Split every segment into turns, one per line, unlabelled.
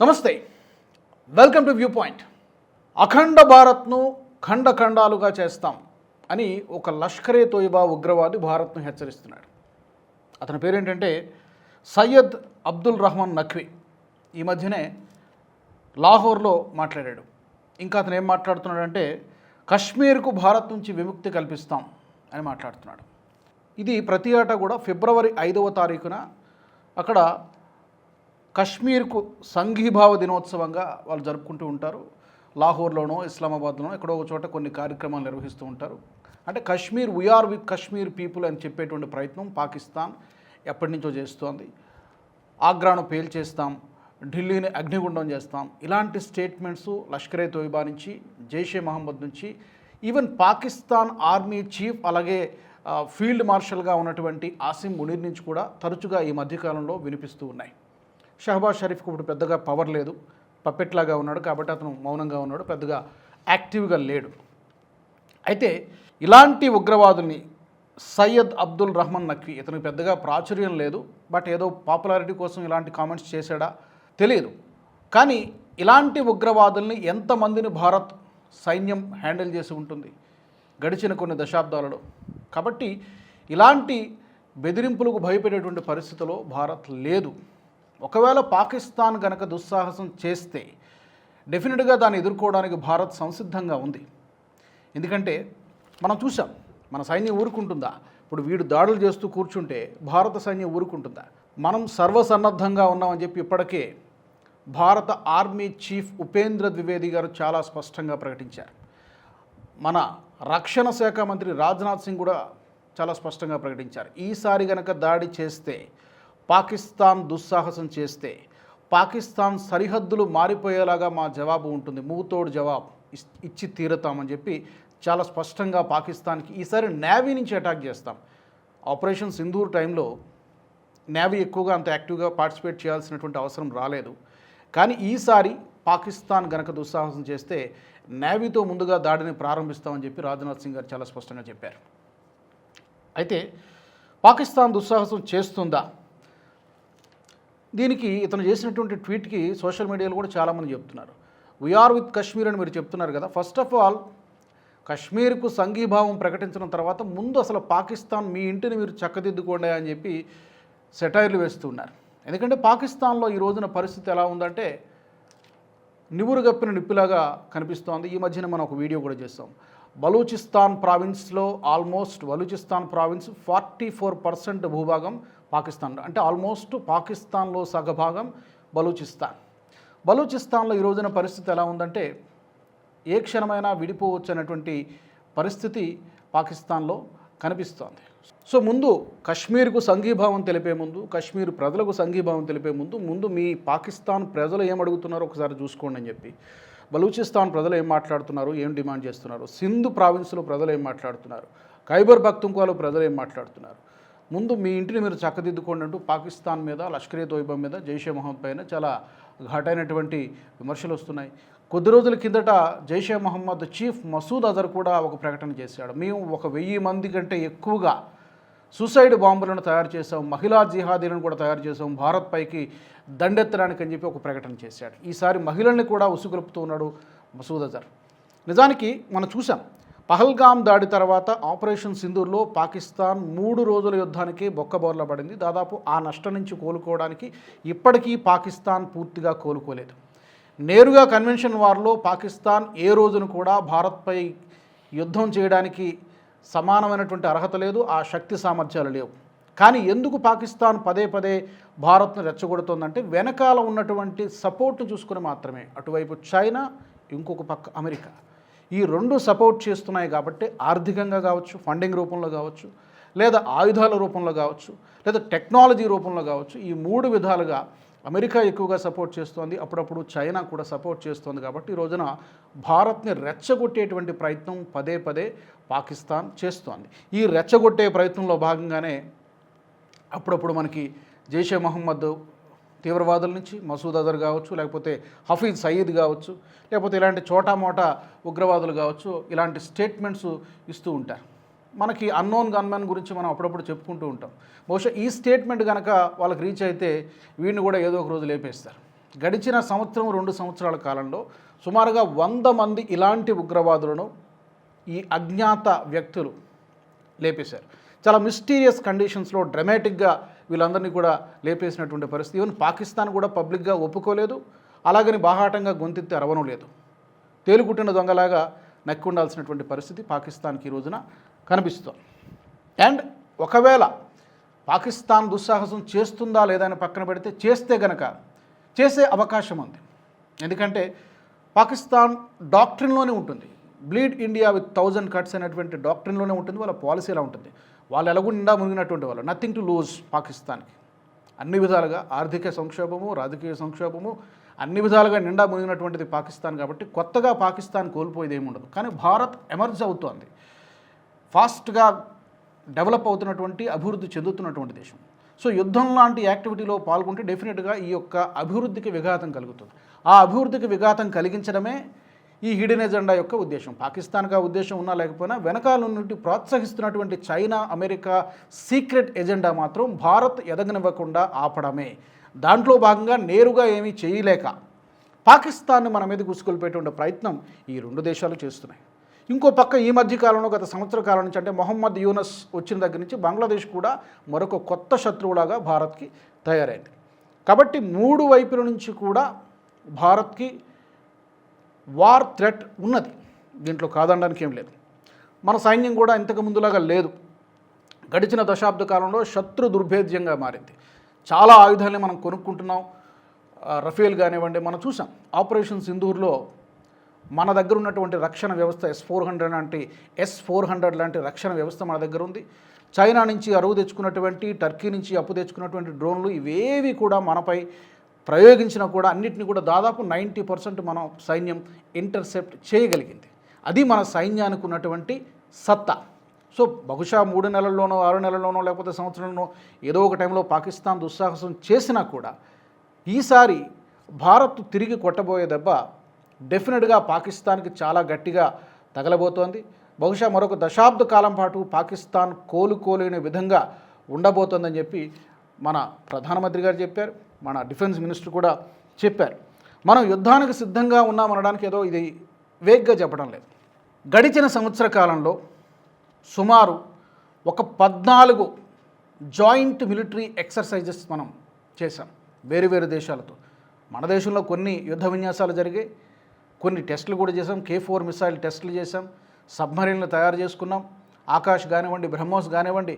నమస్తే, welcome to view point. అఖండ భారత్ను ఖండాలుగా చేస్తాం అని ఒక లష్కరే తోయిబా ఉగ్రవాది భారత్ను హెచ్చరిస్తున్నాడు. అతని పేరేంటంటే సయ్యద్ అబ్దుల్ రహమాన్ నఖ్వీ. ఈ మధ్యనే లాహోర్లో మాట్లాడాడు. ఇంకా అతను ఏం మాట్లాడుతున్నాడంటే కశ్మీర్కు భారత్ నుంచి విముక్తి కల్పిస్తాం అని మాట్లాడుతున్నాడు. ఇది ప్రతి ఏటా కూడా ఫిబ్రవరి 5వ తారీఖున అక్కడ కశ్మీర్కు సంఘీభావ దినోత్సవంగా వాళ్ళు జరుపుకుంటూ ఉంటారు. లాహోర్లోనో ఇస్లామాబాద్లోనో ఎక్కడో ఒక చోట కొన్ని కార్యక్రమాలు నిర్వహిస్తూ ఉంటారు. అంటే Kashmir, we are with Kashmir people అని చెప్పేటువంటి ప్రయత్నం పాకిస్తాన్ ఎప్పటి నుంచో చేస్తోంది. ఆగ్రాను పేల్చేస్తాం, ఢిల్లీని అగ్నిగుండం చేస్తాం, ఇలాంటి స్టేట్మెంట్స్ లష్కరే తోయిబా నుంచి, జైషే మహమ్మద్ నుంచి, ఈవెన్ పాకిస్తాన్ ఆర్మీ చీఫ్ అలాగే ఫీల్డ్ మార్షల్గా ఉన్నటువంటి ఆసిం మునీర్ నుంచి కూడా తరచుగా ఈ మధ్యకాలంలో వినిపిస్తూ ఉన్నాయి. షహబాజ్ షరీఫ్కి ఇప్పుడు పెద్దగా పవర్ లేదు, పప్పెట్లాగా ఉన్నాడు కాబట్టి అతను మౌనంగా ఉన్నాడు, పెద్దగా యాక్టివ్గా లేడు. అయితే ఇలాంటి ఉగ్రవాదుల్ని సయ్యద్ అబ్దుల్ రహమాన్ నఖ్వీ, ఇతనికి పెద్దగా ప్రాచుర్యం లేదు, బట్ ఏదో పాపులారిటీ కోసం ఇలాంటి కామెంట్స్ చేశాడా తెలియదు. కానీ ఇలాంటి ఉగ్రవాదుల్ని ఎంతమందిని భారత్ సైన్యం హ్యాండిల్ చేసి ఉంటుంది గడిచిన కొన్ని దశాబ్దాలలో. కాబట్టి ఇలాంటి బెదిరింపులకు భయపడేటువంటి పరిస్థితిలో భారత్ లేదు. ఒకవేళ పాకిస్తాన్ గనక దుస్సాహసం చేస్తే డెఫినెట్గా దాన్ని ఎదుర్కోవడానికి భారత్ సంసిద్ధంగా ఉంది. ఎందుకంటే మనం చూసాం, మన సైన్యం ఊరుకుంటుందా? ఇప్పుడు వీడు దాడులు చేస్తూ కూర్చుంటే భారత సైన్యం ఊరుకుంటుందా? మనం సర్వసన్నద్ధంగా ఉన్నామని చెప్పి ఇప్పటికే భారత ఆర్మీ చీఫ్ ఉపేంద్ర ద్వివేది గారు చాలా స్పష్టంగా ప్రకటించారు. మన రక్షణ శాఖ మంత్రి రాజ్నాథ్ సింగ్ కూడా చాలా స్పష్టంగా ప్రకటించారు. ఈసారి గనక దాడి చేస్తే, పాకిస్తాన్ దుస్సాహసం చేస్తే పాకిస్తాన్ సరిహద్దులు మారిపోయేలాగా మా జవాబు ఉంటుంది, మూతోడు జవాబు ఇచ్చి తీరుతామని చెప్పి చాలా స్పష్టంగా పాకిస్తాన్కి ఈసారి నేవీ నుంచి అటాక్ చేస్తాం. ఆపరేషన్ సింధూర్ టైంలో నేవీ ఎక్కువగా అంత యాక్టివ్గా పార్టిసిపేట్ చేయాల్సినటువంటి అవసరం రాలేదు. కానీ ఈసారి పాకిస్తాన్ గనక దుస్సాహసం చేస్తే నేవీతో ముందుగా దాడిని ప్రారంభిస్తామని చెప్పి రాజ్నాథ్ సింగ్ గారు చాలా స్పష్టంగా చెప్పారు. అయితే పాకిస్తాన్ దుస్సాహసం చేస్తుందా? దీనికి ఇతను చేసినటువంటి ట్వీట్కి సోషల్ మీడియాలో కూడా చాలామంది చెప్తున్నారు. వీఆర్ విత్ కశ్మీర్ అని మీరు చెప్తున్నారు కదా. ఫస్ట్ ఆఫ్ ఆల్ కశ్మీర్కు సంఘీభావం ప్రకటించిన తర్వాత ముందు అసలు పాకిస్తాన్ మీ ఇంటిని మీరు చక్కదిద్దుకోండి అని చెప్పి సెటైర్లు వేస్తున్నారు. ఎందుకంటే పాకిస్తాన్లో ఈ రోజున పరిస్థితి ఎలా ఉందంటే నివురు గప్పిన నిప్పులాగా కనిపిస్తోంది. ఈ మధ్యన మనం ఒక వీడియో కూడా చేస్తాం. బలూచిస్తాన్ ప్రావిన్స్లో బలూచిస్తాన్ ప్రావిన్స్ 44% భూభాగం పాకిస్తాన్, అంటే ఆల్మోస్ట్ పాకిస్తాన్లో సగభాగం బలూచిస్తాన్లో ఈ రోజున పరిస్థితి ఎలా ఉందంటే ఏ క్షణమైనా విడిపోవచ్చు అనేటువంటి పరిస్థితి పాకిస్తాన్లో కనిపిస్తోంది. సో ముందు కశ్మీర్కు సంఘీభావం తెలిపే ముందు, కశ్మీర్ ప్రజలకు సంఘీభావం తెలిపే ముందు మీ పాకిస్తాన్ ప్రజలు ఏం అడుగుతున్నారో ఒకసారి చూసుకోండి అని చెప్పి, బలూచిస్తాన్ ప్రజలు ఏం మాట్లాడుతున్నారు, ఏం డిమాండ్ చేస్తున్నారు, సింధు ప్రావిన్స్లో ప్రజలు ఏం మాట్లాడుతున్నారు, ఖైబర్ పఖ్తుంఖ్వాలో ప్రజలు ఏం మాట్లాడుతున్నారు, ముందు మీ ఇంటిని మీరు చక్కదిద్దుకోండి అంటూ పాకిస్తాన్ మీద, లష్కరే తోయిబా మీద, జైషే మహమ్మద్ పైన చాలా ఘాటైనటువంటి విమర్శలు వస్తున్నాయి. కొద్ది రోజుల కిందట జైషే మహమ్మద్ చీఫ్ మసూద్ అజర్ కూడా ఒక ప్రకటన చేశాడు. మేము 1000 మంది కంటే ఎక్కువగా సూసైడ్ బాంబులను తయారు చేసాం, మహిళా జిహాదీలను కూడా తయారు చేసాం, భారత్ పైకి దండెత్తడానికి అని చెప్పి ఒక ప్రకటన చేశాడు. ఈసారి మహిళల్ని కూడా ఉసుగొలుపుతూ ఉన్నాడు మసూద్ అజర్. నిజానికి మనం చూసాం, పహల్గామ్ దాడి తర్వాత ఆపరేషన్ సింధూర్లో పాకిస్తాన్ 3 రోజుల యుద్ధానికి బొక్కబోర్ల పడింది. దాదాపు ఆ నష్టం నుంచి కోలుకోవడానికి ఇప్పటికీ పాకిస్తాన్ పూర్తిగా కోలుకోలేదు. నేరుగా కన్వెన్షన్ వార్లో పాకిస్తాన్ ఏ రోజును కూడా భారత్పై యుద్ధం చేయడానికి సమానమైనటువంటి అర్హత లేదు, ఆ శక్తి సామర్థ్యాలు లేవు. కానీ ఎందుకు పాకిస్తాన్ పదే భారత్ను రెచ్చగొడుతోందంటే వెనకాల ఉన్నటువంటి సపోర్ట్ను చూసుకుని మాత్రమే. అటువైపు చైనా, ఇంకొక పక్క అమెరికా, ఈ 2 సపోర్ట్ చేస్తున్నాయి కాబట్టి ఆర్థికంగా కావచ్చు, ఫండింగ్ రూపంలో కావచ్చు, లేదా ఆయుధాల రూపంలో కావచ్చు, లేదా టెక్నాలజీ రూపంలో కావచ్చు, ఈ 3 విధాలుగా అమెరికా ఎక్కువగా సపోర్ట్ చేస్తోంది, అప్పుడప్పుడు చైనా కూడా సపోర్ట్ చేస్తోంది. కాబట్టి ఈ రోజున భారత్ని రెచ్చగొట్టేటువంటి ప్రయత్నం పదే పాకిస్తాన్ చేస్తోంది. ఈ రెచ్చగొట్టే ప్రయత్నంలో భాగంగానే అప్పుడప్పుడు మనకి జైషే మహమ్మద్ తీవ్రవాదుల నుంచి మసూద్ అజర్ కావచ్చు, లేకపోతే హఫీజ్ సయీద్ కావచ్చు, లేకపోతే ఇలాంటి చోటామోటా ఉగ్రవాదులు కావచ్చు, ఇలాంటి స్టేట్మెంట్స్ ఇస్తూ ఉంటారు. మనకి అన్నోన్ గన్మెన్ గురించి మనం అప్పుడప్పుడు చెప్పుకుంటూ ఉంటాం. బహుశా ఈ స్టేట్మెంట్ కనుక వాళ్ళకి రీచ్ అయితే వీడిని కూడా ఏదో ఒక రోజు లేపేస్తారు. గడిచిన సంవత్సరం 2 సంవత్సరాల కాలంలో సుమారుగా 100 మంది ఇలాంటి ఉగ్రవాదులను ఈ అజ్ఞాత వ్యక్తులు లేపేశారు. చాలా మిస్టీరియస్ కండిషన్స్లో డ్రమాటిక్గా వీళ్ళందరినీ కూడా లేపేసినటువంటి పరిస్థితి. ఈవెన్ పాకిస్తాన్ కూడా పబ్లిక్గా ఒప్పుకోలేదు, అలాగని బాహాటంగా గొంతెత్తి అరవడం లేదు. తేలుకుట్టిన దొంగలాగా నక్కి ఉండాల్సినటువంటి పరిస్థితి పాకిస్తాన్కి ఈ రోజున కనిపిస్తుంది. అండ్ ఒకవేళ పాకిస్తాన్ దుస్సాహసం చేస్తుందా లేదా అని పక్కన పెడితే, చేస్తే గనక చేసే అవకాశం ఉంది. ఎందుకంటే పాకిస్తాన్ డాక్ట్రిన్లోనే ఉంటుంది, బ్లీడ్ ఇండియా విత్ 1000 కట్స్ అనేటువంటి డాక్ట్రిన్లోనే ఉంటుంది. వాళ్ళ పాలసీ ఎలా ఉంటుంది, వాళ్ళు ఎలాగూ నిండా మునిగినటువంటి వాళ్ళు, నథింగ్ టు లూజ్ పాకిస్తాన్కి. అన్ని విధాలుగా ఆర్థిక సంక్షోభము, రాజకీయ సంక్షోభము, అన్ని విధాలుగా నిండా మునిగినటువంటిది పాకిస్తాన్. కాబట్టి కొత్తగా పాకిస్తాన్ కోల్పోయేది ఏమి ఉండదు. కానీ భారత్ ఎమర్జ్ అవుతోంది, ఫాస్ట్గా డెవలప్ అవుతున్నటువంటి, అభివృద్ధి చెందుతున్నటువంటి దేశం. సో యుద్ధం లాంటి యాక్టివిటీలో పాల్గొంటే డెఫినెట్గా ఈ యొక్క అభివృద్ధికి విఘాతం కలుగుతుంది. ఆ అభివృద్ధికి విఘాతం కలిగించడమే ఈ హిడెన్ ఎజెండా యొక్క ఉద్దేశం. పాకిస్తాన్కి ఆ ఉద్దేశం ఉన్నా లేకపోయినా వెనకాల నుండి ప్రోత్సహిస్తున్నటువంటి చైనా, అమెరికా సీక్రెట్ ఎజెండా మాత్రం భారత్ ఎదగనివ్వకుండా ఆపడమే. దాంట్లో భాగంగా నేరుగా ఏమీ చేయలేక పాకిస్తాన్ని మన మీద గుసుకొల్పేటువంటి ప్రయత్నం ఈ 2 దేశాలు చేస్తున్నాయి. ఇంకో పక్క ఈ మధ్య కాలంలో గత సంవత్సర కాలం నుంచి, అంటే మొహమ్మద్ యూనస్ వచ్చిన దగ్గర నుంచి బంగ్లాదేశ్ కూడా మరొక కొత్త శత్రువులాగా భారత్కి తయారైంది. కాబట్టి 3 వైపుల నుంచి కూడా భారత్కి వార్ థ్రెట్ ఉన్నది, దీంట్లో కాదనడానికి ఏం లేదు. మన సైన్యం కూడా ఇంతకు ముందులాగా లేదు. గడిచిన దశాబ్ద కాలంలో శత్రు దుర్భేద్యంగా మారింది. చాలా ఆయుధాలని మనం కొనుక్కుంటున్నాం, రఫేల్ కానివ్వండి, మనం చూసాం. ఆపరేషన్ సింధూర్లో మన దగ్గర ఉన్నటువంటి రక్షణ వ్యవస్థ S-400 లాంటి రక్షణ వ్యవస్థ మన దగ్గర ఉంది. చైనా నుంచి అరువు తెచ్చుకున్నటువంటి, టర్కీ నుంచి అప్పు తెచ్చుకున్నటువంటి డ్రోన్లు ఇవేవి కూడా మనపై ప్రయోగించినా కూడా అన్నిటిని కూడా దాదాపు 90% మన సైన్యం ఇంటర్సెప్ట్ చేయగలిగింది. అది మన సైన్యానికి ఉన్నటువంటి సత్తా. సో బహుశా 3 నెలల్లోనో 6 నెలల్లోనో లేకపోతే సంవత్సరంలోనో ఏదో ఒక టైంలో పాకిస్తాన్ దుస్సాహసం చేసినా కూడా ఈసారి భారత్ తిరిగి కొట్టబోయే దెబ్బ డెఫినెట్గా పాకిస్తాన్కి చాలా గట్టిగా తగలబోతోంది. బహుశా మరొక దశాబ్ద కాలం పాటు పాకిస్తాన్ కోలుకోలేని విధంగా ఉండబోతోందని చెప్పి మన ప్రధానమంత్రి గారు చెప్పారు, మన డిఫెన్స్ మినిస్టర్ కూడా చెప్పారు. మనం యుద్ధానికి సిద్ధంగా ఉన్నామనడానికి ఏదో ఇది వేగ్గా చెప్పడం లేదు. గడిచిన సంవత్సర కాలంలో సుమారు ఒక 14 జాయింట్ మిలిటరీ ఎక్సర్సైజెస్ మనం చేశాం వేరు వేరు దేశాలతో. మన దేశంలో కొన్ని యుద్ధ విన్యాసాలు జరిగాయి, కొన్ని టెస్టులు కూడా చేసాం. K4 మిసైల్ టెస్టులు చేసాం, సబ్మరీన్లు తయారు చేసుకున్నాం, ఆకాష్ కానివ్వండి, బ్రహ్మోస్ కానివ్వండి,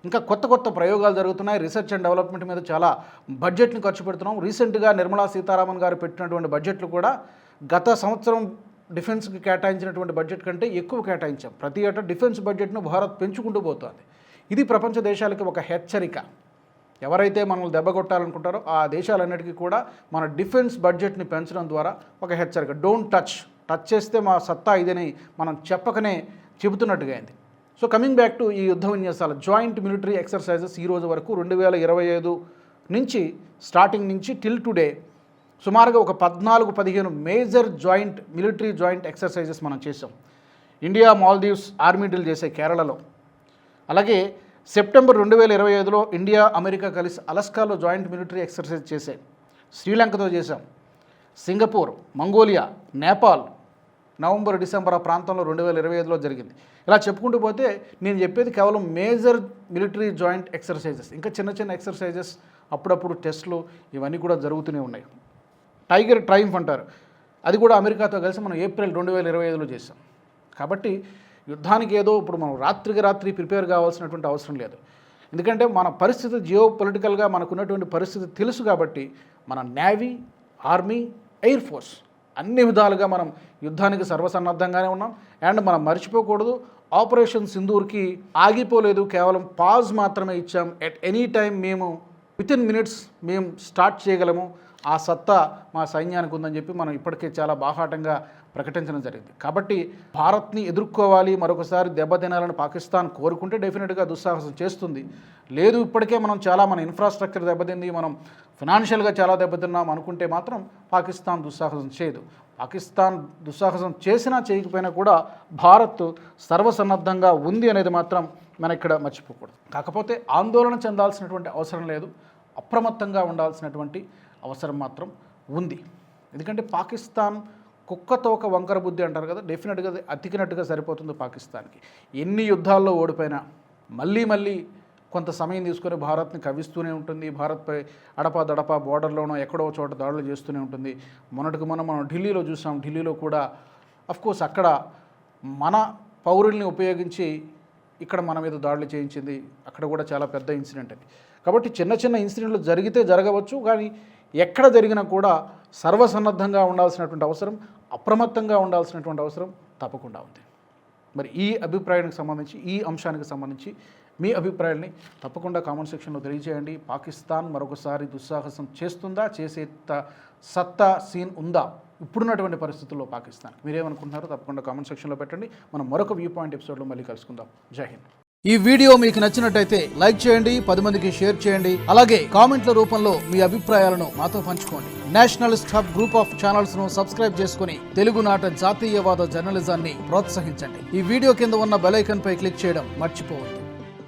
ఇంకా కొత్త కొత్త ప్రయోగాలు జరుగుతున్నాయి. రీసెర్చ్ అండ్ డెవలప్మెంట్ మీద చాలా బడ్జెట్ని ఖర్చు పెడుతున్నాం. రీసెంట్గా నిర్మలా సీతారామన్ గారు పెట్టినటువంటి బడ్జెట్లు కూడా గత సంవత్సరం డిఫెన్స్కి కేటాయించినటువంటి బడ్జెట్ కంటే ఎక్కువ కేటాయించాం. ప్రతి ఏటా డిఫెన్స్ బడ్జెట్ను భారత్ పెంచుకుంటూ పోతుంది. ఇది ప్రపంచ దేశాలకి ఒక హెచ్చరిక. ఎవరైతే మనల్ని దెబ్బకొట్టాలనుకుంటారో ఆ దేశాలన్నిటికీ కూడా మన డిఫెన్స్ బడ్జెట్ని పెంచడం ద్వారా ఒక హెచ్చరిక. డోంట్ టచ్ చేస్తే మా సత్తా ఇదని మనం చెప్పకనే చెబుతున్నట్టుగా అయింది. సో కమింగ్ బ్యాక్ టు ఈ యుద్ధ విన్యాసాలు, జాయింట్ మిలిటరీ ఎక్సర్సైజెస్ ఈ రోజు వరకు 2025 నుంచి స్టార్టింగ్ నుంచి టిల్ టుడే సుమారుగా ఒక 14-15 మేజర్ మిలిటరీ జాయింట్ ఎక్సర్సైజెస్ మనం చేసాం. ఇండియా మాల్దీవ్స్ ఆర్మీ డ్రిల్ చేసే కేరళలో, అలాగే సెప్టెంబర్ 2025లో ఇండియా అమెరికా కలిసి అలస్కాలో జాయింట్ మిలిటరీ ఎక్సర్సైజ్ చేశాయి. శ్రీలంకతో చేశాం, Singapore, Mongolia, Nepal November December ఆ ప్రాంతంలో 2025లో జరిగింది. ఇలా చెప్పుకుంటూ పోతే నేను చెప్పేది కేవలం మేజర్ మిలిటరీ జాయింట్ ఎక్సర్సైజెస్. ఇంకా చిన్న చిన్న ఎక్సర్సైజెస్, అప్పుడప్పుడు టెస్టులు ఇవన్నీ కూడా జరుగుతూనే ఉన్నాయి. టైగర్ ట్రయంఫ్ అంటారు, అది కూడా అమెరికాతో కలిసి మనం ఏప్రిల్ 2025లో చేసాం. కాబట్టి యుద్ధానికి ఏదో ఇప్పుడు మనం రాత్రికి రాత్రి ప్రిపేర్ కావాల్సినటువంటి అవసరం లేదు. ఎందుకంటే మన పరిస్థితి జియో పొలిటికల్గా మనకున్నటువంటి పరిస్థితి తెలుసు. కాబట్టి మన నేవీ, ఆర్మీ, ఎయిర్ ఫోర్స్ అన్ని విధాలుగా మనం యుద్ధానికి సర్వసన్నద్ధంగానే ఉన్నాం. అండ్ మనం మర్చిపోకూడదు, ఆపరేషన్ సింధూర్కి ఆగిపోలేదు, కేవలం పాజ్ మాత్రమే ఇచ్చాం. ఎట్ ఎనీ టైం మేము వితిన్ మినిట్స్ మేము స్టార్ట్ చేయగలము, ఆ సత్తా మా సైన్యానికి ఉందని చెప్పి మనం ఇప్పటికే చాలా బాహాటంగా ప్రకటించడం జరిగింది. కాబట్టి భారత్ని ఎదుర్కోవాలి, మరొకసారి దెబ్బతినాలని పాకిస్తాన్ కోరుకుంటే డెఫినెట్గా దుస్సాహసం చేస్తుంది. లేదు ఇప్పటికే మన ఇన్ఫ్రాస్ట్రక్చర్ దెబ్బతింది, మనం ఫినాన్షియల్గా చాలా దెబ్బతిన్నాం అనుకుంటే మాత్రం పాకిస్తాన్ దుస్సాహసం చేయదు. పాకిస్తాన్ దుస్సాహసం చేసినా చేయకపోయినా కూడా భారత్ సర్వసన్నద్ధంగా ఉంది అనేది మాత్రం మనం ఇక్కడ మర్చిపోకూడదు. కాకపోతే ఆందోళన చెందాల్సినటువంటి అవసరం లేదు, అప్రమత్తంగా ఉండాల్సినటువంటి అవసరం మాత్రం ఉంది. ఎందుకంటే పాకిస్తాన్ కుక్కతో ఒక వంకర బుద్ధి అంటారు కదా, డెఫినెట్గా అతికినట్టుగా సరిపోతుంది పాకిస్తాన్కి. ఎన్ని యుద్ధాల్లో ఓడిపోయినా మళ్ళీ కొంత సమయం తీసుకొని భారత్ని కవిస్తూనే ఉంటుంది. భారత్పై అడపా బోర్డర్లోనో ఎక్కడో చోట దాడులు చేస్తూనే ఉంటుంది. మొన్నటికి మనం ఢిల్లీలో చూసాం. ఢిల్లీలో కూడా అఫ్కోర్స్ అక్కడ మన పౌరుల్ని ఉపయోగించి ఇక్కడ మన మీద దాడులు చేయించింది. అక్కడ కూడా చాలా పెద్ద ఇన్సిడెంట్ అది. కాబట్టి చిన్న ఇన్సిడెంట్లు జరిగితే జరగవచ్చు, కానీ ఎక్కడ జరిగినా కూడా సర్వసన్నద్ధంగా ఉండాల్సినటువంటి అవసరం, అప్రమత్తంగా ఉండాల్సినటువంటి అవసరం తప్పకుండా ఉంది. మరి ఈ అభిప్రాయానికి సంబంధించి, ఈ అంశానికి సంబంధించి మీ అభిప్రాయాల్ని తప్పకుండా కామెంట్ సెక్షన్లో తెలియజేయండి. పాకిస్తాన్ మరొకసారి దుస్సాహసం చేస్తుందా, చేసే సత్తా సీన్ ఉందా ఇప్పుడున్నటువంటి పరిస్థితుల్లో పాకిస్తాన్? మీరేమనుకుంటున్నారో తప్పకుండా కామెంట్ సెక్షన్లో పెట్టండి. మనం మరొక వ్యూ పాయింట్ ఎపిసోడ్లో మళ్ళీ కలుసుకుందాం. జై హింద్. ఈ వీడియో మీకు నచ్చినట్టయితే లైక్ చేయండి, 10 మందికి షేర్ చేయండి. అలాగే కామెంట్ల రూపంలో మీ అభిప్రాయాలను మాతో పంచుకోండి. Nationalist hub group of channels ను సబ్స్క్రైబ్ చేసుకుని తెలుగునాట జాతీయవాద జర్నలిజాన్ని ప్రోత్సహించండి. ఈ వీడియో కింద ఉన్న బెల్ ఐకాన్ పై క్లిక్ చేయడం మర్చిపోవద్దు.